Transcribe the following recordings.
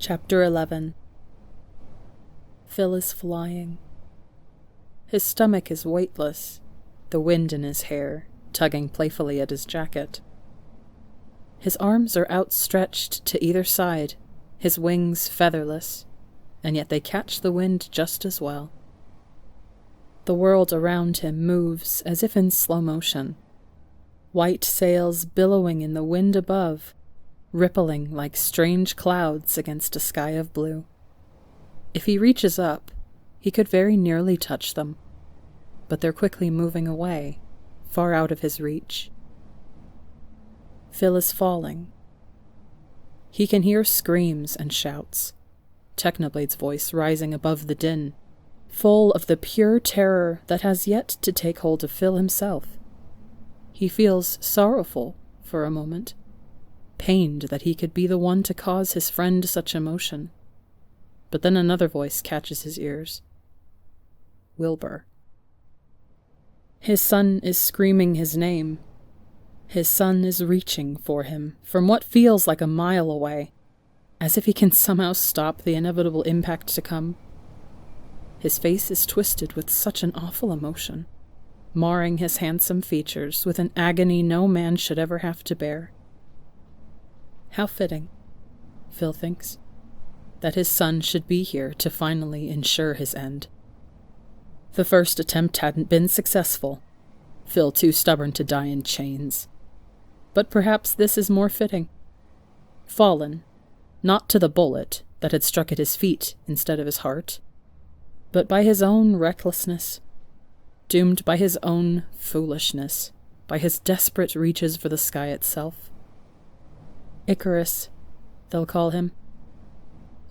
Chapter 11. Phil is flying. His stomach is weightless, the wind in his hair tugging playfully at his jacket. His arms are outstretched to either side, his wings featherless, and yet they catch the wind just as well. The world around him moves as if in slow motion, white sails billowing in the wind above, rippling like strange clouds against a sky of blue. If he reaches up, he could very nearly touch them, but they're quickly moving away, far out of his reach. Phil is falling. He can hear screams and shouts, Technoblade's voice rising above the din, full of the pure terror that has yet to take hold of Phil himself. He feels sorrowful for a moment, pained that he could be the one to cause his friend such emotion. But then another voice catches his ears. Wilbur. His son is screaming his name. His son is reaching for him from what feels like a mile away, as if he can somehow stop the inevitable impact to come. His face is twisted with such an awful emotion, marring his handsome features with an agony no man should ever have to bear. How fitting, Phil thinks, that his son should be here to finally ensure his end. The first attempt hadn't been successful, Phil too stubborn to die in chains. But perhaps this is more fitting. Fallen, not to the bullet that had struck at his feet instead of his heart, but by his own recklessness, doomed by his own foolishness, by his desperate reaches for the sky itself. Icarus, they'll call him.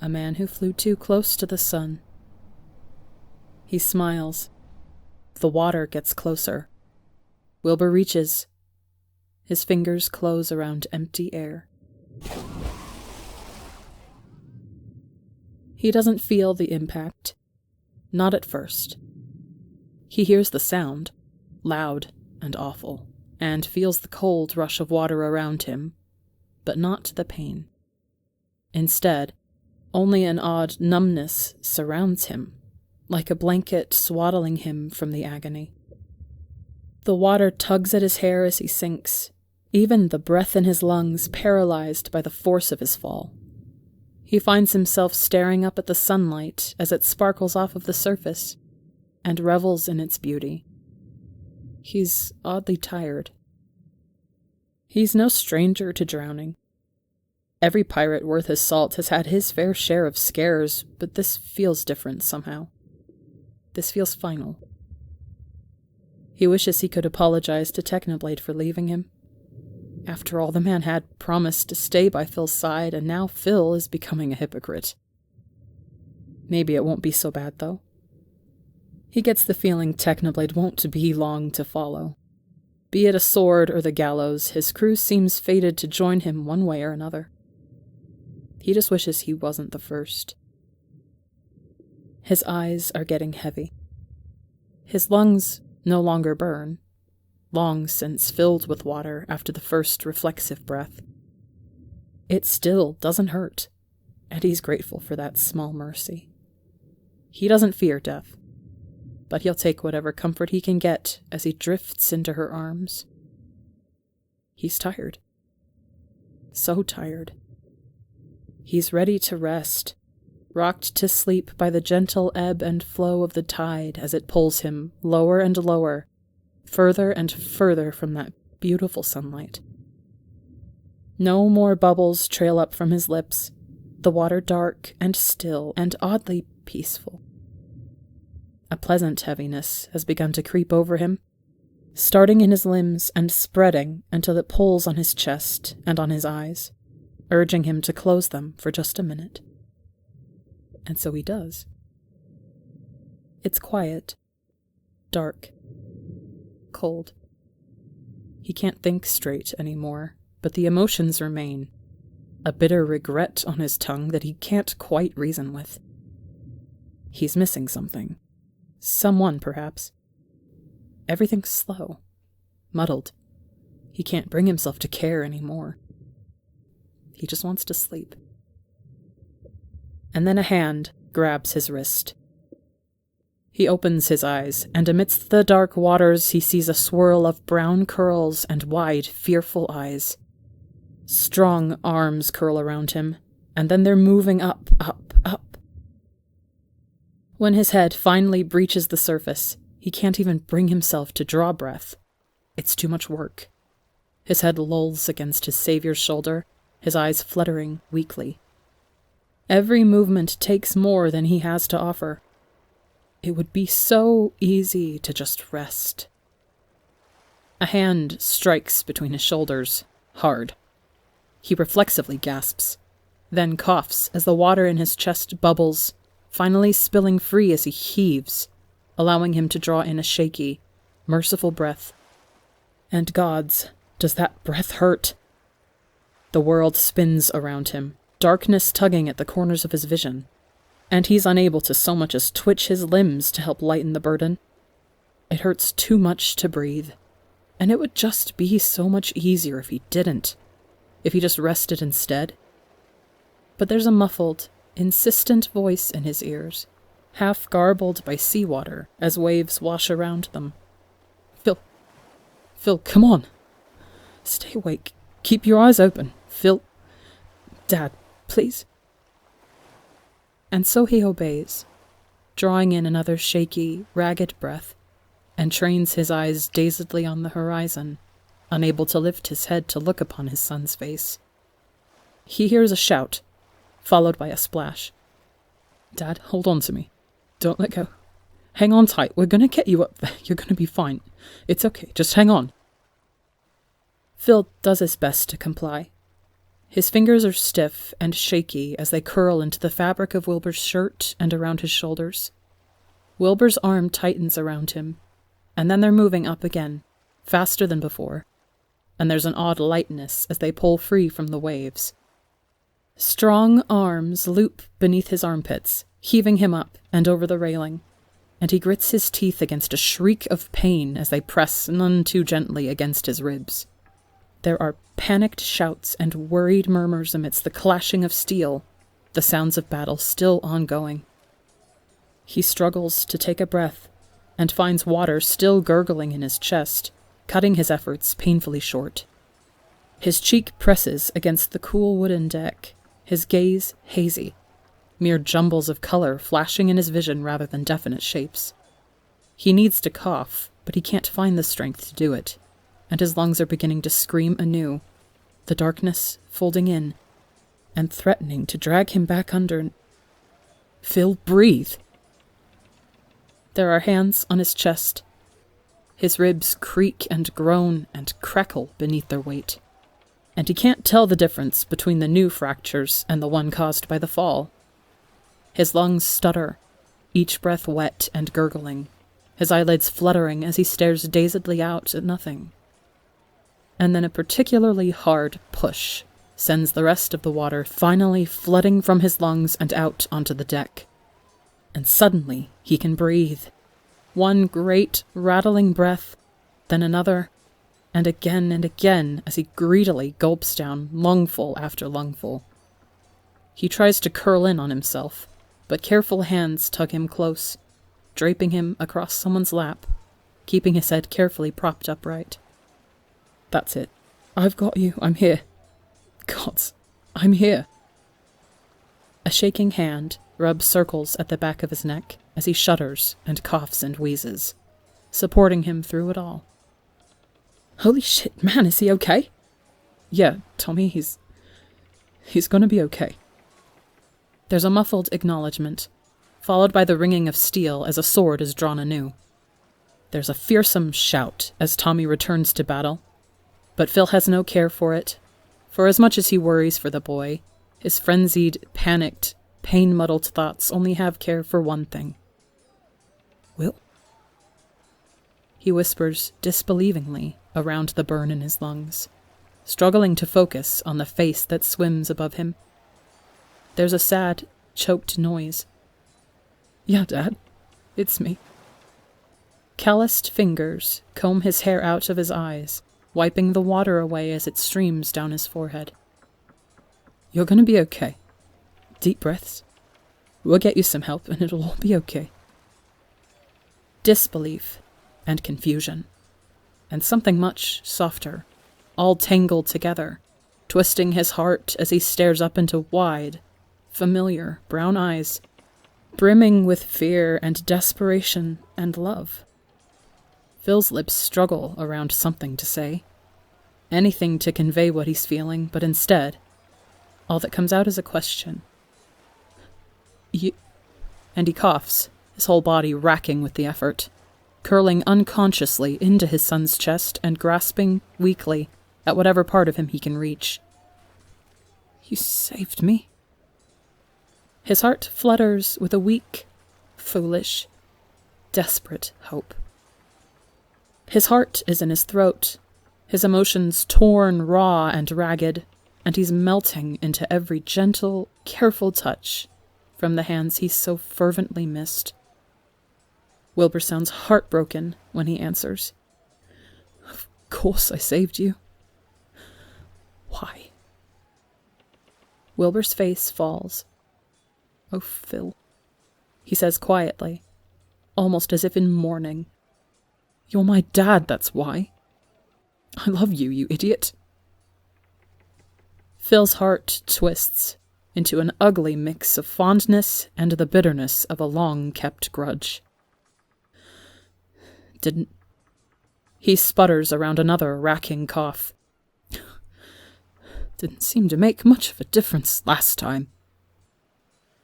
A man who flew too close to the sun. He smiles. The water gets closer. Wilbur reaches. His fingers close around empty air. He doesn't feel the impact. Not at first. He hears the sound, loud and awful, and feels the cold rush of water around him, but not the pain. Instead, only an odd numbness surrounds him, like a blanket swaddling him from the agony. The water tugs at his hair as he sinks, even the breath in his lungs paralyzed by the force of his fall. He finds himself staring up at the sunlight as it sparkles off of the surface, and revels in its beauty. He's oddly tired. He's no stranger to drowning. Every pirate worth his salt has had his fair share of scares, but this feels different somehow. This feels final. He wishes he could apologize to Technoblade for leaving him. After all, the man had promised to stay by Phil's side, and now Phil is becoming a hypocrite. Maybe it won't be so bad, though. He gets the feeling Technoblade won't be long to follow. Be it a sword or the gallows, his crew seems fated to join him one way or another. He just wishes he wasn't the first. His eyes are getting heavy. His lungs no longer burn, long since filled with water after the first reflexive breath. It still doesn't hurt, and he's grateful for that small mercy. He doesn't fear death, but he'll take whatever comfort he can get as he drifts into her arms. He's tired. So tired. He's ready to rest, rocked to sleep by the gentle ebb and flow of the tide as it pulls him lower and lower, further and further from that beautiful sunlight. No more bubbles trail up from his lips, the water dark and still and oddly peaceful. A pleasant heaviness has begun to creep over him, starting in his limbs and spreading until it pulls on his chest and on his eyes, urging him to close them for just a minute. And so he does. It's quiet, dark, cold. He can't think straight anymore, but the emotions remain, a bitter regret on his tongue that he can't quite reason with. He's missing something. Someone, perhaps. Everything's slow, muddled. He can't bring himself to care anymore. He just wants to sleep. and then a hand grabs his wrist. He opens his eyes, and amidst the dark waters he sees a swirl of brown curls and wide, fearful eyes. Strong arms curl around him, and then they're moving up, up, up. When his head finally breaches the surface, he can't even bring himself to draw breath. It's too much work. His head lolls against his savior's shoulder, his eyes fluttering weakly. Every movement takes more than he has to offer. It would be so easy to just rest. A hand strikes between his shoulders, hard. He reflexively gasps, then coughs as the water in his chest bubbles, finally spilling free as he heaves, allowing him to draw in a shaky, merciful breath. And gods, does that breath hurt? The world spins around him, darkness tugging at the corners of his vision, and he's unable to so much as twitch his limbs to help lighten the burden. It hurts too much to breathe, and it would just be so much easier if he didn't, if he just rested instead. But there's a muffled, insistent voice in his ears, half garbled by seawater as waves wash around them. Phil, come on. Stay awake. Keep your eyes open. Phil. Dad, please. And so he obeys, drawing in another shaky, ragged breath, and trains his eyes dazedly on the horizon, unable to lift his head to look upon his son's face. He hears a shout, followed by a splash. Dad, hold on to me. Don't let go. Hang on tight. We're going to get you up there. You're going to be fine. It's okay. Just hang on. Phil does his best to comply. His fingers are stiff and shaky as they curl into the fabric of Wilbur's shirt and around his shoulders. Wilbur's arm tightens around him, and then they're moving up again, faster than before, and there's an odd lightness as they pull free from the waves. Strong arms loop beneath his armpits, heaving him up and over the railing, and he grits his teeth against a shriek of pain as they press none too gently against his ribs. There are panicked shouts and worried murmurs amidst the clashing of steel, the sounds of battle still ongoing. He struggles to take a breath, and finds water still gurgling in his chest, cutting his efforts painfully short. His cheek presses against the cool wooden deck, his gaze hazy, mere jumbles of color flashing in his vision rather than definite shapes. He needs to cough, but he can't find the strength to do it, and his lungs are beginning to scream anew, the darkness folding in, and threatening to drag him back under. Phil, breathe! There are hands on his chest. His ribs creak and groan and crackle beneath their weight, and he can't tell the difference between the new fractures and the one caused by the fall. His lungs stutter, each breath wet and gurgling, his eyelids fluttering as he stares dazedly out at nothing. And then a particularly hard push sends the rest of the water finally flooding from his lungs and out onto the deck. And suddenly he can breathe. One great, rattling breath, then another, and again as he greedily gulps down lungful after lungful. He tries to curl in on himself, but careful hands tug him close, draping him across someone's lap, keeping his head carefully propped upright. That's it. I've got you. I'm here. Gods, I'm here. A shaking hand rubs circles at the back of his neck as he shudders and coughs and wheezes, supporting him through it all. Holy shit, man, is he okay? Yeah, Tommy, he's gonna be okay. There's a muffled acknowledgement, followed by the ringing of steel as a sword is drawn anew. There's a fearsome shout as Tommy returns to battle, but Phil has no care for it, for as much as he worries for the boy, his frenzied, panicked, pain-muddled thoughts only have care for one thing. Will? He whispers disbelievingly around the burn in his lungs, struggling to focus on the face that swims above him. There's a sad, choked noise. Yeah, Dad, it's me. Calloused fingers comb his hair out of his eyes, wiping the water away as it streams down his forehead. You're gonna be okay. Deep breaths. We'll get you some help and it'll all be okay. Disbelief and confusion, and something much softer, all tangled together, twisting his heart as he stares up into wide, familiar brown eyes, brimming with fear and desperation and love. Phil's lips struggle around something to say, anything to convey what he's feeling, but instead, all that comes out is a question. You... And he coughs, his whole body racking with the effort, curling unconsciously into his son's chest and grasping weakly at whatever part of him he can reach. You saved me. His heart flutters with a weak, foolish, desperate hope. His heart is in his throat, his emotions torn raw and ragged, and he's melting into every gentle, careful touch from the hands he so fervently missed. Wilbur sounds heartbroken when he answers. Of course I saved you. Why? Wilbur's face falls. Oh, Phil, he says quietly, almost as if in mourning. You're my dad, that's why. I love you, you idiot. Phil's heart twists into an ugly mix of fondness and the bitterness of a long-kept grudge. Didn't... He sputters around another racking cough. Didn't seem to make much of a difference last time.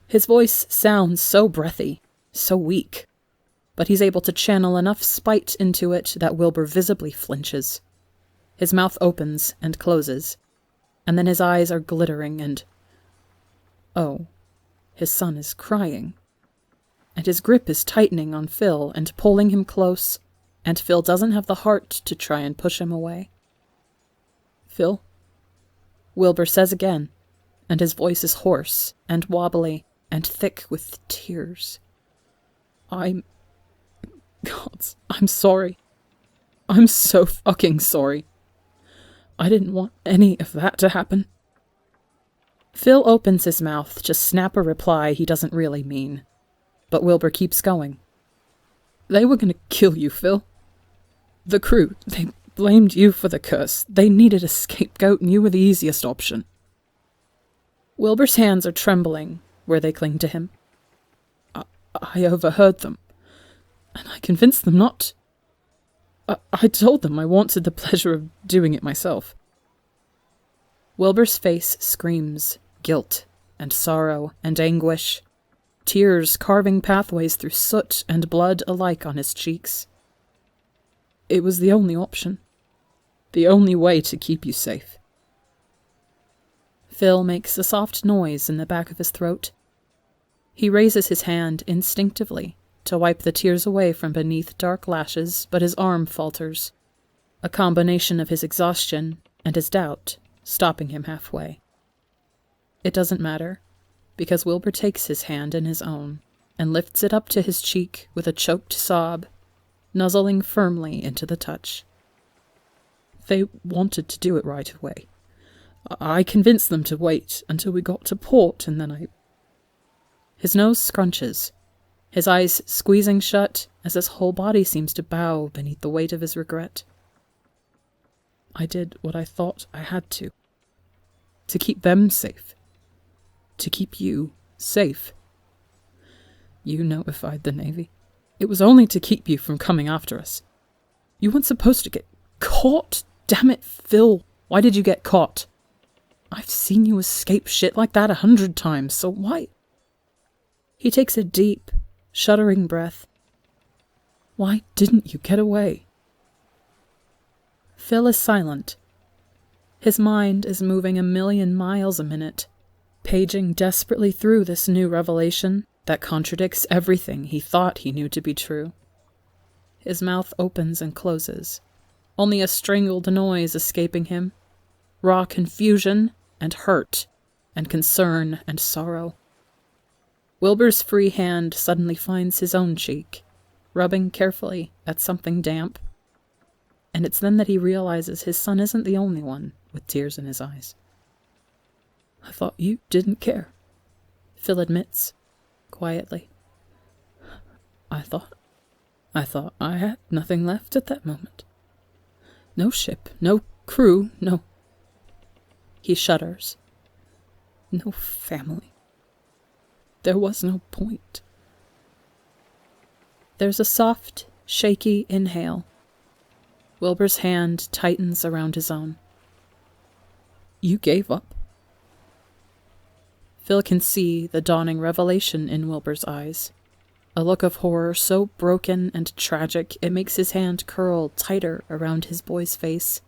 His voice sounds so breathy, so weak, but he's able to channel enough spite into it that Wilbur visibly flinches. His mouth opens and closes, and then his eyes are glittering and... Oh, his son is crying. And his grip is tightening on Phil and pulling him close, and Phil doesn't have the heart to try and push him away. Phil? Wilbur says again, and his voice is hoarse and wobbly and thick with tears. God, I'm sorry. I'm so fucking sorry. I didn't want any of that to happen. Phil opens his mouth to snap a reply he doesn't really mean, but Wilbur keeps going. They were going to kill you, Phil. The crew, they blamed you for the curse. They needed a scapegoat and you were the easiest option. Wilbur's hands are trembling where they cling to him. I overheard them, and I convinced them not. I told them I wanted the pleasure of doing it myself. Wilbur's face screams guilt and sorrow and anguish, tears carving pathways through soot and blood alike on his cheeks. It was the only option, the only way to keep you safe. Phil makes a soft noise in the back of his throat. He raises his hand instinctively to wipe the tears away from beneath dark lashes, but his arm falters, a combination of his exhaustion and his doubt stopping him halfway. It doesn't matter, because Wilbur takes his hand in his own and lifts it up to his cheek with a choked sob, nuzzling firmly into the touch. They wanted to do it right away. I convinced them to wait until we got to port, and then I... His nose scrunches, his eyes squeezing shut as his whole body seems to bow beneath the weight of his regret. I did what I thought I had to keep them safe, to keep you safe. You notified the Navy. It was only to keep you from coming after us. You weren't supposed to get caught. Damn it, Phil. Why did you get caught? I've seen you escape shit like that 100 times, so why? He takes a deep, shuddering breath. Why didn't you get away? Phil is silent. His mind is moving 1,000,000 miles a minute, paging desperately through this new revelation that contradicts everything he thought he knew to be true. His mouth opens and closes, only a strangled noise escaping him, raw confusion and hurt and concern and sorrow. Wilbur's free hand suddenly finds his own cheek, rubbing carefully at something damp, and it's then that he realizes his son isn't the only one with tears in his eyes. I thought you didn't care, Phil admits, quietly. I thought I had nothing left at that moment. No ship, no crew, no... He shudders. No family. There was no point. There's a soft, shaky inhale. Wilbur's hand tightens around his own. You gave up? Phil can see the dawning revelation in Wilbur's eyes. A look of horror so broken and tragic it makes his hand curl tighter around his boy's face,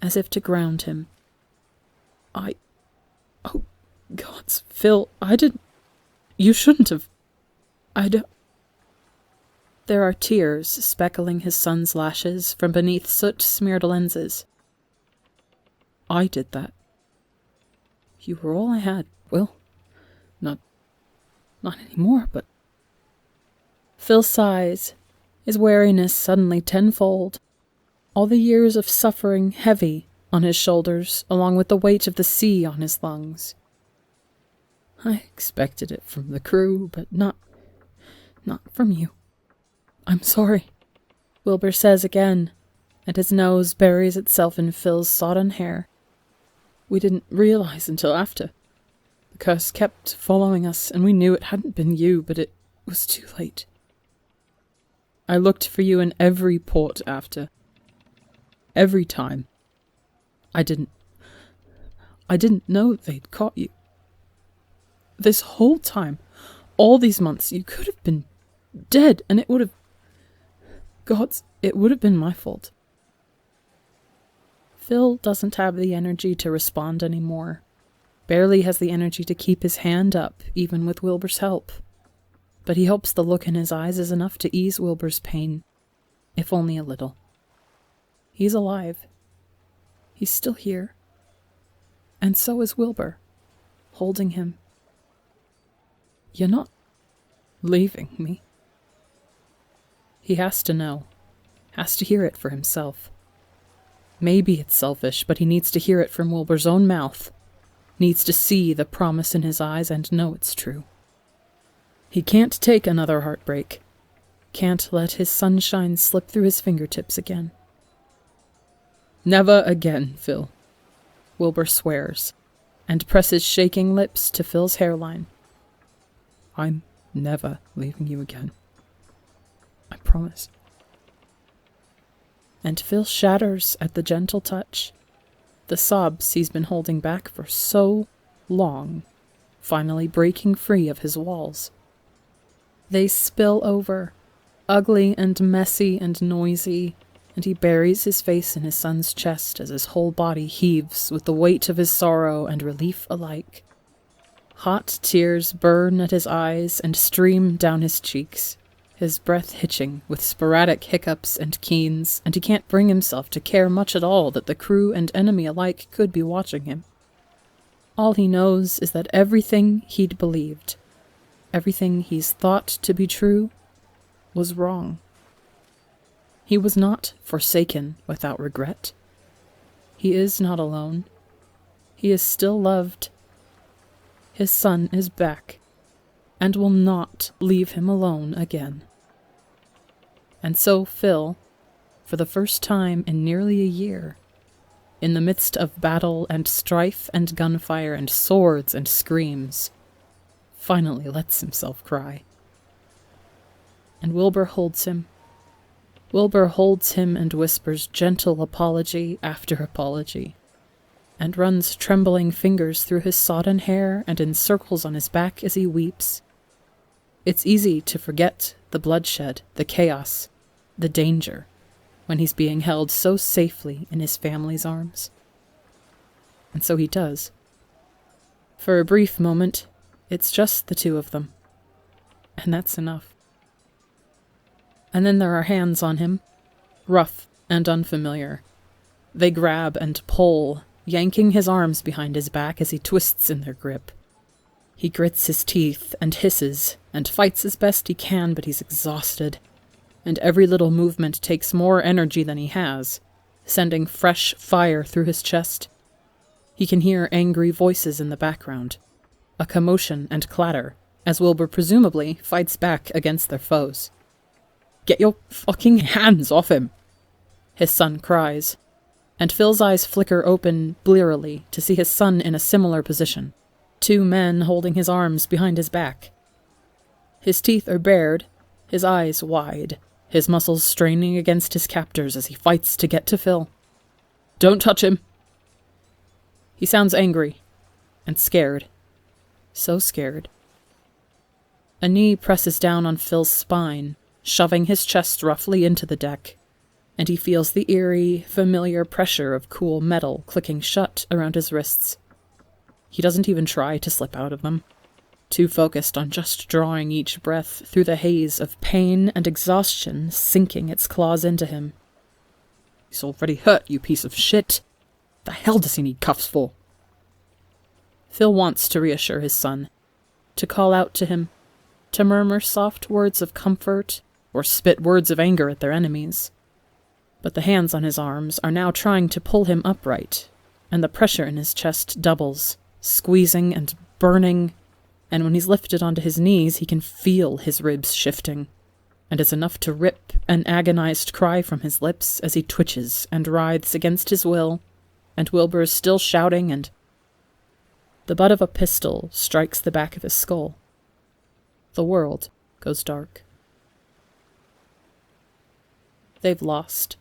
as if to ground him. Oh, gods, Phil, I didn't... You shouldn't have... I don't... There are tears speckling his son's lashes from beneath soot-smeared lenses. I did that. You were all I had, Will. Not anymore, but... Phil sighs, his wariness suddenly tenfold. All the years of suffering heavy on his shoulders, along with the weight of the sea on his lungs. I expected it from the crew, but not from you. I'm sorry, Wilbur says again, and his nose buries itself in Phil's sodden hair. We didn't realize until after. The curse kept following us, and we knew it hadn't been you, but it was too late. I looked for you in every port after. Every time. I didn't know they'd caught you. This whole time, all these months, you could have been dead, and it would have... Gods, it would have been my fault. Phil doesn't have the energy to respond anymore. Barely has the energy to keep his hand up, even with Wilbur's help. But he hopes the look in his eyes is enough to ease Wilbur's pain, if only a little. He's alive. He's still here. And so is Wilbur, holding him. You're not leaving me. He has to know, has to hear it for himself. Maybe it's selfish, but he needs to hear it from Wilbur's own mouth, needs to see the promise in his eyes and know it's true. He can't take another heartbreak, can't let his sunshine slip through his fingertips again. Never again, Phil, Wilbur swears, and presses shaking lips to Phil's hairline. I'm never leaving you again. I promise. And Phil shatters at the gentle touch, the sobs he's been holding back for so long, finally breaking free of his walls. They spill over, ugly and messy and noisy, and he buries his face in his son's chest as his whole body heaves with the weight of his sorrow and relief alike. Hot tears burn at his eyes and stream down his cheeks, his breath hitching with sporadic hiccups and keens, and he can't bring himself to care much at all that the crew and enemy alike could be watching him. All he knows is that everything he'd believed, everything he's thought to be true, was wrong. He was not forsaken without regret. He is not alone. He is still loved. His son is back, and will not leave him alone again. And so Phil, for the first time in nearly a year, in the midst of battle and strife and gunfire and swords and screams, finally lets himself cry. And Wilbur holds him. Wilbur holds him and whispers gentle apology after apology, and runs trembling fingers through his sodden hair and in circles on his back as he weeps. It's easy to forget the bloodshed, the chaos, the danger, when he's being held so safely in his family's arms. And so he does. For a brief moment, it's just the two of them. And that's enough. And then there are hands on him, rough and unfamiliar. They grab and pull, yanking his arms behind his back as he twists in their grip. He grits his teeth and hisses and fights as best he can, but he's exhausted, and every little movement takes more energy than he has, sending fresh fire through his chest. He can hear angry voices in the background, a commotion and clatter, as Wilbur presumably fights back against their foes. "Get your fucking hands off him!" his son cries, and Phil's eyes flicker open blearily to see his son in a similar position, 2 men holding his arms behind his back. His teeth are bared, his eyes wide, his muscles straining against his captors as he fights to get to Phil. "Don't touch him!" He sounds angry and scared. So scared. A knee presses down on Phil's spine, shoving his chest roughly into the deck, and he feels the eerie, familiar pressure of cool metal clicking shut around his wrists. He doesn't even try to slip out of them, too focused on just drawing each breath through the haze of pain and exhaustion sinking its claws into him. "He's already hurt, you piece of shit. The hell does he need cuffs for?" Phil wants to reassure his son, to call out to him, to murmur soft words of comfort or spit words of anger at their enemies. But the hands on his arms are now trying to pull him upright, and the pressure in his chest doubles, squeezing and burning, and when he's lifted onto his knees he can feel his ribs shifting, and it's enough to rip an agonized cry from his lips as he twitches and writhes against his will, and Wilbur is still shouting, and the butt of a pistol strikes the back of his skull. The world goes dark. They've lost.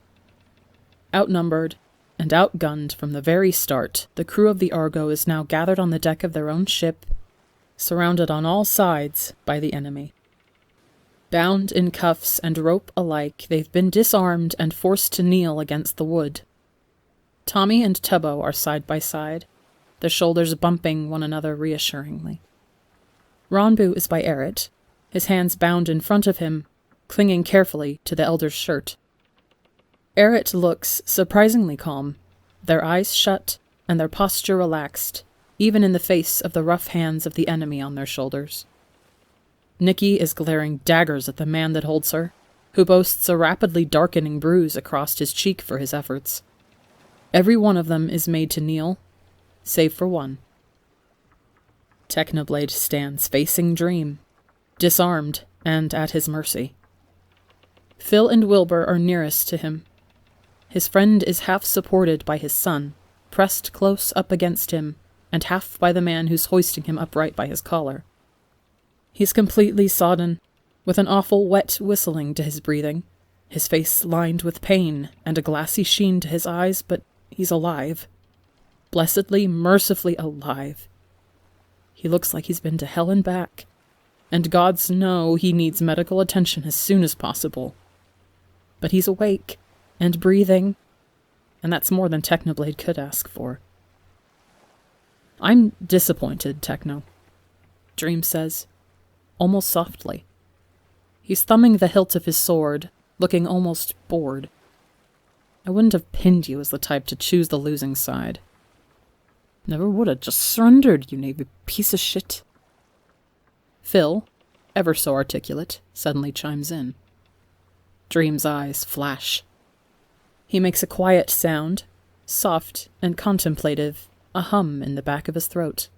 Outnumbered and outgunned from the very start, the crew of the Argo is now gathered on the deck of their own ship, surrounded on all sides by the enemy. Bound in cuffs and rope alike, they've been disarmed and forced to kneel against the wood. Tommy and Tubbo are side by side, their shoulders bumping one another reassuringly. Ronbu is by Eret, his hands bound in front of him, clinging carefully to the elder's shirt. Eret looks surprisingly calm, their eyes shut and their posture relaxed, even in the face of the rough hands of the enemy on their shoulders. Nikki is glaring daggers at the man that holds her, who boasts a rapidly darkening bruise across his cheek for his efforts. Every one of them is made to kneel, save for one. Technoblade stands facing Dream, disarmed and at his mercy. Phil and Wilbur are nearest to him. His friend is half supported by his son, pressed close up against him, and half by the man who's hoisting him upright by his collar. He's completely sodden, with an awful wet whistling to his breathing, his face lined with pain and a glassy sheen to his eyes, but he's alive. Blessedly, mercifully alive. He looks like he's been to hell and back, and gods know he needs medical attention as soon as possible. But he's awake and breathing, and that's more than Technoblade could ask for. "I'm disappointed, Techno," Dream says, almost softly. He's thumbing the hilt of his sword, looking almost bored. "I wouldn't have pinned you as the type to choose the losing side. Never would have just surrendered, you Navy piece of shit." Phil, ever so articulate, suddenly chimes in. Dream's eyes flash. He makes a quiet sound, soft and contemplative, a hum in the back of his throat.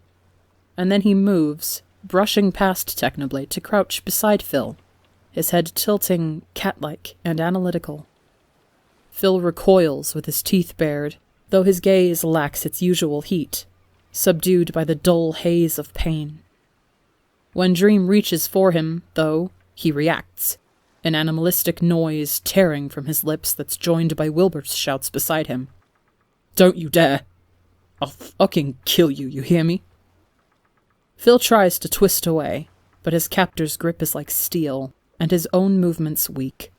And then he moves, brushing past Technoblade to crouch beside Phil, his head tilting, cat-like and analytical. Phil recoils with his teeth bared, though his gaze lacks its usual heat, subdued by the dull haze of pain. When Dream reaches for him, though, he reacts, an animalistic noise tearing from his lips that's joined by Wilbur's shouts beside him. "Don't you dare! I'll fucking kill you, you hear me?" Phil tries to twist away, but his captor's grip is like steel, and his own movements weak.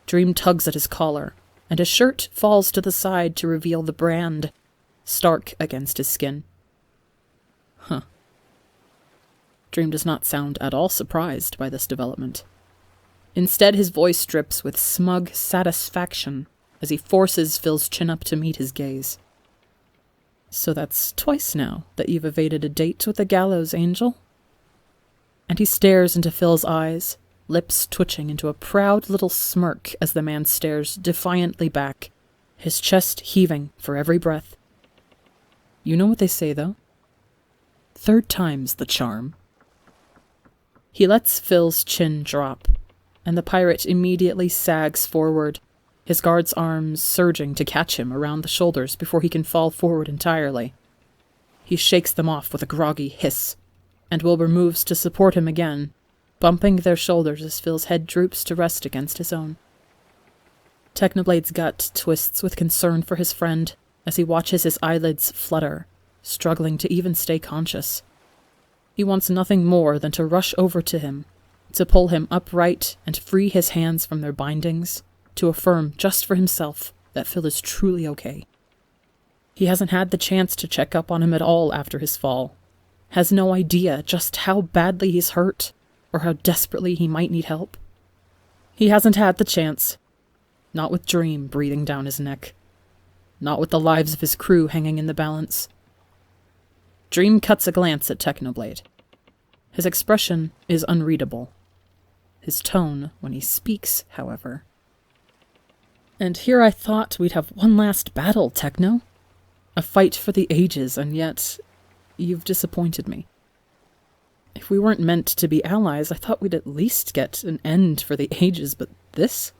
Dream tugs at his collar, and his shirt falls to the side to reveal the brand, stark against his skin. Huh. Dream does not sound at all surprised by this development. Instead, his voice drips with smug satisfaction as he forces Phil's chin up to meet his gaze. "So that's twice now that you've evaded a date with the gallows angel?" And he stares into Phil's eyes, lips twitching into a proud little smirk as the man stares defiantly back, his chest heaving for every breath. "You know what they say, though? Third time's the charm." He lets Phil's chin drop, and the pirate immediately sags forward, his guard's arms surging to catch him around the shoulders before he can fall forward entirely. He shakes them off with a groggy hiss, and Wilbur moves to support him again, bumping their shoulders as Phil's head droops to rest against his own. Technoblade's gut twists with concern for his friend as he watches his eyelids flutter, struggling to even stay conscious. He wants nothing more than to rush over to him, to pull him upright and free his hands from their bindings, to affirm just for himself that Phil is truly okay. He hasn't had the chance to check up on him at all after his fall, has no idea just how badly he's hurt, or how desperately he might need help. He hasn't had the chance. Not with Dream breathing down his neck. Not with the lives of his crew hanging in the balance. Dream cuts a glance at Technoblade. His expression is unreadable. His tone, when he speaks, however. And here I thought we'd have one last battle, Techno. A fight for the ages, and yet you've disappointed me. If we weren't meant to be allies, I thought we'd at least get an end for the ages, but this?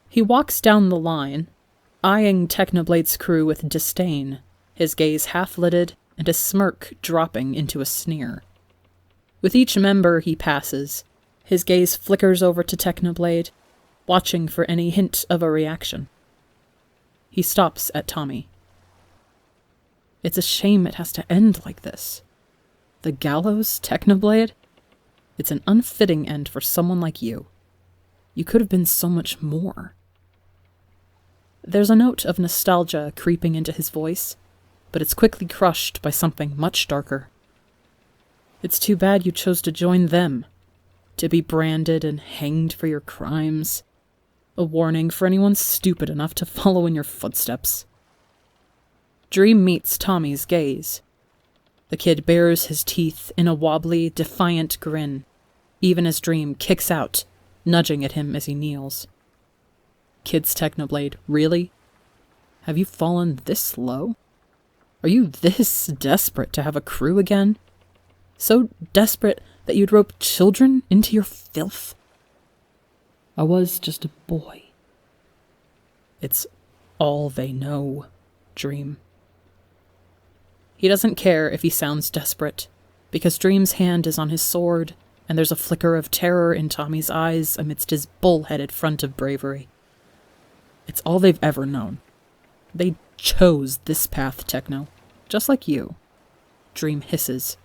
He walks down the line, eyeing Technoblade's crew with disdain, his gaze half-lidded and his smirk dropping into a sneer. With each member he passes, his gaze flickers over to Technoblade, watching for any hint of a reaction. He stops at Tommy. It's a shame it has to end like this. The gallows, Technoblade? It's an unfitting end for someone like you. You could have been so much more. There's a note of nostalgia creeping into his voice, but it's quickly crushed by something much darker. It's too bad you chose to join them, to be branded and hanged for your crimes. A warning for anyone stupid enough to follow in your footsteps. Dream meets Tommy's gaze. The kid bares his teeth in a wobbly, defiant grin, even as Dream kicks out, nudging at him as he kneels. Kid's Technoblade, really? Have you fallen this low? Are you this desperate to have a crew again? So desperate that you'd rope children into your filth? I was just a boy. It's all they know, Dream. He doesn't care if he sounds desperate, because Dream's hand is on his sword, and there's a flicker of terror in Tommy's eyes amidst his bull-headed front of bravery. It's all they've ever known. They chose this path, Techno, just like you. Dream hisses,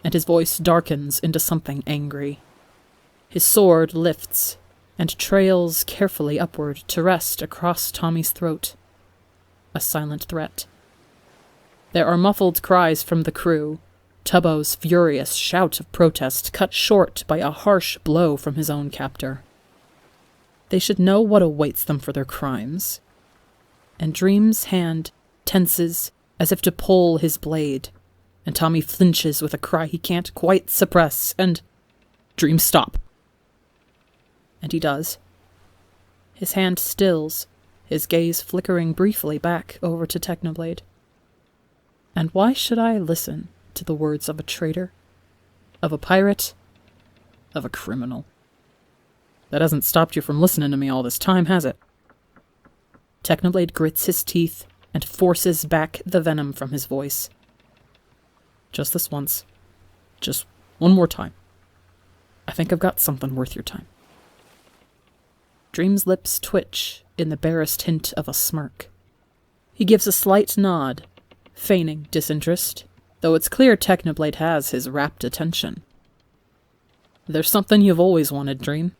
and his voice darkens into something angry. His sword lifts, and trails carefully upward to rest across Tommy's throat. A silent threat. There are muffled cries from the crew, Tubbo's furious shout of protest cut short by a harsh blow from his own captor. They should know what awaits them for their crimes. And Dream's hand tenses as if to pull his blade, and Tommy flinches with a cry he can't quite suppress, and... Dream, stop! And he does. His hand stills, his gaze flickering briefly back over to Technoblade. And why should I listen to the words of a traitor? Of a pirate? Of a criminal? That hasn't stopped you from listening to me all this time, has it? Technoblade grits his teeth and forces back the venom from his voice. Just this once. Just one more time. I think I've got something worth your time. Dream's lips twitch in the barest hint of a smirk. He gives a slight nod, feigning disinterest, though it's clear Technoblade has his rapt attention. There's something you've always wanted, Dream.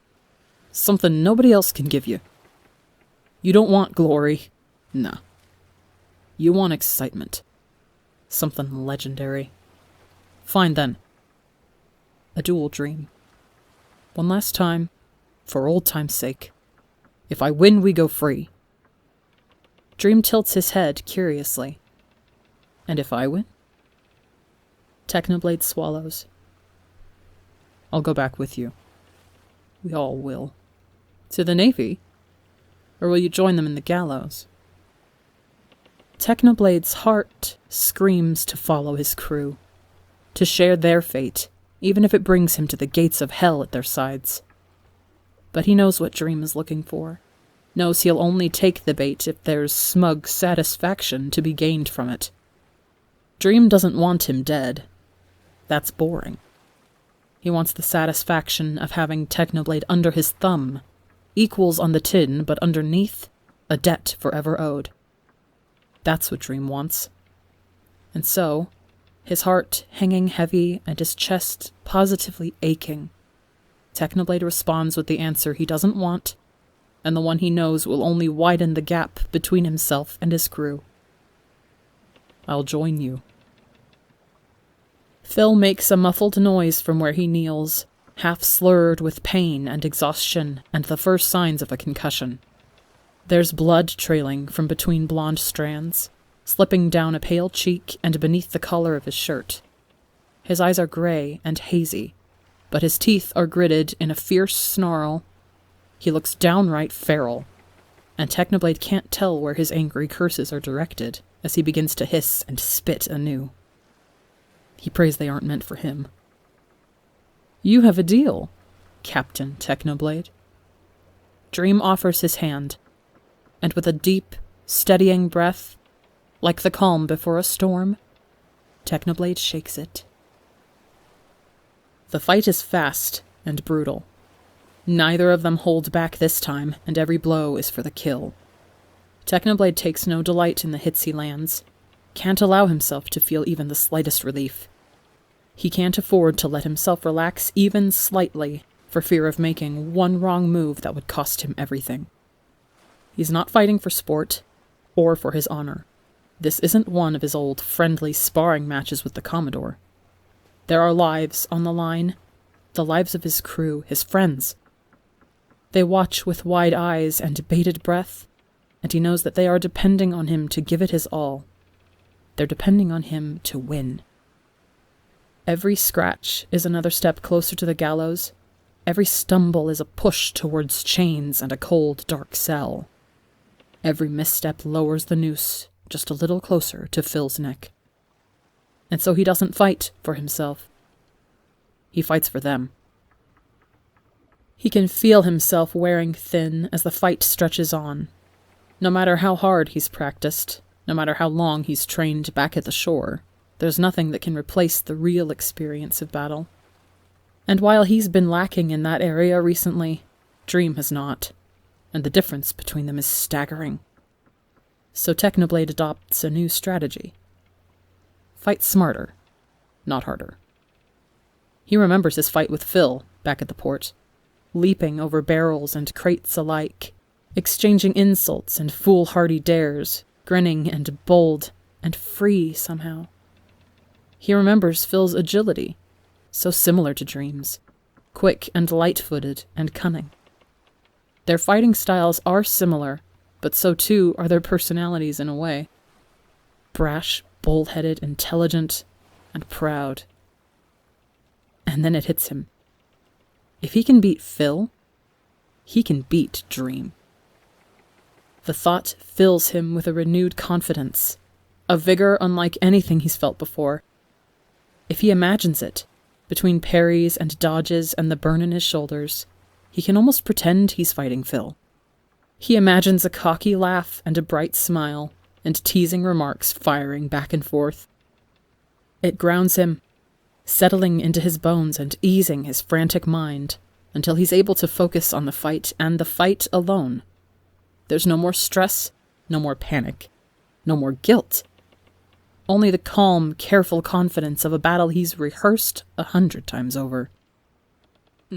Something nobody else can give you. You don't want glory. No. You want excitement. Something legendary. Fine then. A duel, Dream. One last time, for old time's sake. If I win, we go free. Dream tilts his head curiously. And if I win? Technoblade swallows. I'll go back with you. We all will. To the Navy? Or will you join them in the gallows? Technoblade's heart screams to follow his crew, to share their fate, even if it brings him to the gates of hell at their sides. But he knows what Dream is looking for, knows he'll only take the bait if there's smug satisfaction to be gained from it. Dream doesn't want him dead. That's boring. He wants the satisfaction of having Technoblade under his thumb, equals on the tin, but underneath, a debt forever owed. That's what Dream wants. And so, his heart hanging heavy and his chest positively aching, Technoblade responds with the answer he doesn't want, and the one he knows will only widen the gap between himself and his crew. I'll join you. Phil makes a muffled noise from where he kneels, half slurred with pain and exhaustion and the first signs of a concussion. There's blood trailing from between blonde strands, slipping down a pale cheek and beneath the collar of his shirt. His eyes are gray and hazy, but his teeth are gritted in a fierce snarl. He looks downright feral, and Technoblade can't tell where his angry curses are directed as he begins to hiss and spit anew. He prays they aren't meant for him. You have a deal, Captain Technoblade. Dream offers his hand, and with a deep, steadying breath, like the calm before a storm, Technoblade shakes it. The fight is fast and brutal. Neither of them hold back this time, and every blow is for the kill. Technoblade takes no delight in the hits he lands, can't allow himself to feel even the slightest relief. He can't afford to let himself relax even slightly for fear of making one wrong move that would cost him everything. He's not fighting for sport or for his honor. This isn't one of his old friendly sparring matches with the Commodore. There are lives on the line, the lives of his crew, his friends. They watch with wide eyes and bated breath, and he knows that they are depending on him to give it his all. They're depending on him to win. Every scratch is another step closer to the gallows. Every stumble is a push towards chains and a cold, dark cell. Every misstep lowers the noose just a little closer to Phil's neck. And so he doesn't fight for himself. He fights for them. He can feel himself wearing thin as the fight stretches on. No matter how hard he's practiced, no matter how long he's trained back at the shore, there's nothing that can replace the real experience of battle. And while he's been lacking in that area recently, Dream has not, and the difference between them is staggering. So Technoblade adopts a new strategy. Fight smarter, not harder. He remembers his fight with Phil back at the port, leaping over barrels and crates alike, exchanging insults and foolhardy dares, grinning and bold and free somehow. He remembers Phil's agility, so similar to Dream's, quick and light-footed and cunning. Their fighting styles are similar, but so too are their personalities in a way. Brash, bull-headed, intelligent, and proud. And then it hits him. If he can beat Phil, he can beat Dream. The thought fills him with a renewed confidence, a vigor unlike anything he's felt before. If he imagines it, between parries and dodges and the burn in his shoulders, he can almost pretend he's fighting Phil. He imagines a cocky laugh and a bright smile, and teasing remarks firing back and forth. It grounds him, settling into his bones and easing his frantic mind, until he's able to focus on the fight and the fight alone. There's no more stress, no more panic, no more guilt. Only the calm, careful confidence of a battle he's rehearsed 100 times over.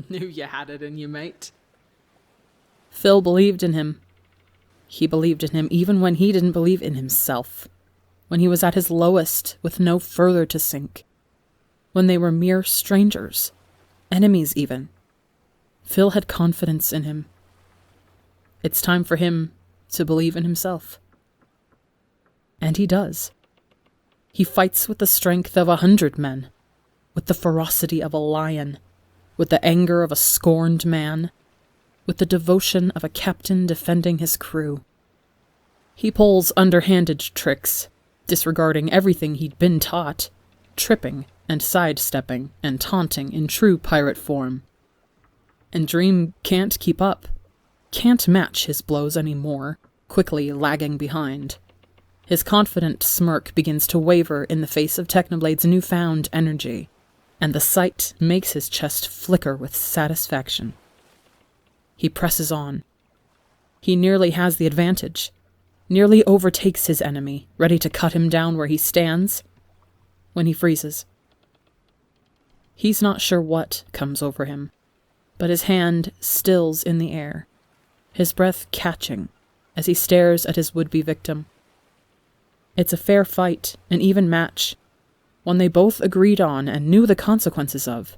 Knew you had it in you, mate. Phil believed in him. He believed in him even when he didn't believe in himself. When he was at his lowest, with no further to sink. When they were mere strangers. Enemies even. Phil had confidence in him. It's time for him to believe in himself. And he does. He fights with the strength of 100 men, with the ferocity of a lion, with the anger of a scorned man, with the devotion of a captain defending his crew. He pulls underhanded tricks, disregarding everything he'd been taught, tripping and sidestepping and taunting in true pirate form. And Dream can't keep up, can't match his blows anymore, quickly lagging behind. His confident smirk begins to waver in the face of Technoblade's newfound energy, and the sight makes his chest flicker with satisfaction. He presses on. He nearly has the advantage, nearly overtakes his enemy, ready to cut him down where he stands, when he freezes. He's not sure what comes over him, but his hand stills in the air, his breath catching as he stares at his would-be victim. It's a fair fight, an even match, one they both agreed on and knew the consequences of,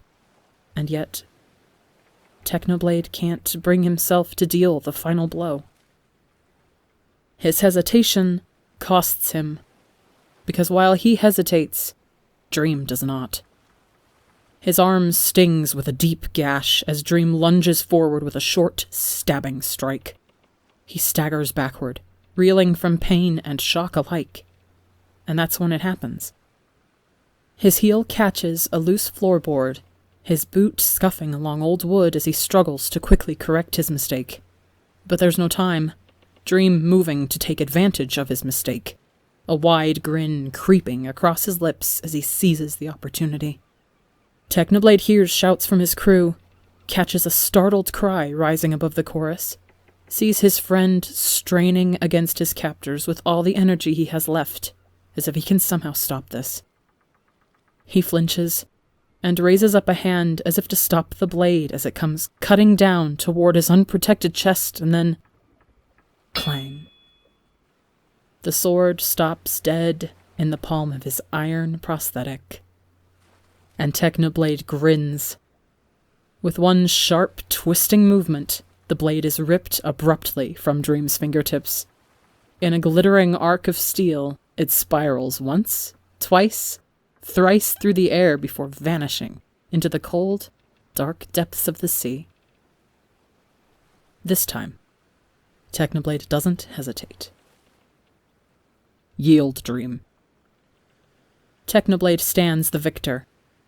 and yet Technoblade can't bring himself to deal the final blow. His hesitation costs him, because while he hesitates, Dream does not. His arm stings with a deep gash as Dream lunges forward with a short, stabbing strike. He staggers backward, reeling from pain and shock alike. And that's when it happens. His heel catches a loose floorboard, his boot scuffing along old wood as he struggles to quickly correct his mistake. But there's no time. Dream moving to take advantage of his mistake, a wide grin creeping across his lips as he seizes the opportunity. Technoblade hears shouts from his crew, catches a startled cry rising above the chorus, sees his friend straining against his captors with all the energy he has left, as if he can somehow stop this. He flinches, and raises up a hand as if to stop the blade as it comes cutting down toward his unprotected chest, and then clang. The sword stops dead in the palm of his iron prosthetic. And Technoblade grins. With one sharp, twisting movement, the blade is ripped abruptly from Dream's fingertips. In a glittering arc of steel, it spirals once, twice, thrice through the air before vanishing into the cold, dark depths of the sea. This time, Technoblade doesn't hesitate. Yield, Dream. Technoblade stands the victor,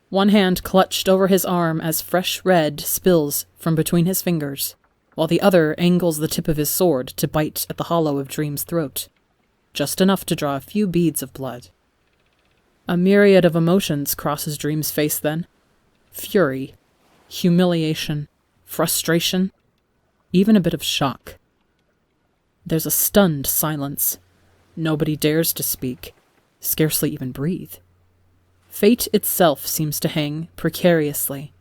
one hand clutched over his arm as fresh red spills from between his fingers, while the other angles the tip of his sword to bite at the hollow of Dream's throat, just enough to draw a few beads of blood. A myriad of emotions crosses Dream's face then. Fury, humiliation, frustration, even a bit of shock. There's a stunned silence. Nobody dares to speak, scarcely even breathe. Fate itself seems to hang precariously,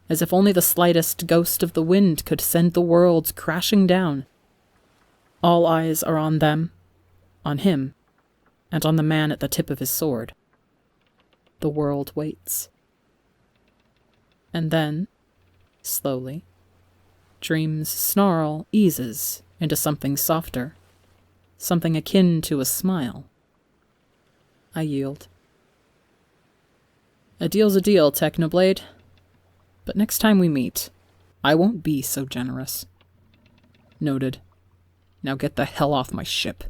as if only the slightest ghost of the wind could send the world crashing down. All eyes are on them, on him, and on the man at the tip of his sword. The world waits. And then, slowly, Dream's snarl eases into something softer, something akin to a smile. I yield. A deal's a deal, Technoblade. But next time we meet, I won't be so generous. Noted. Now get the hell off my ship.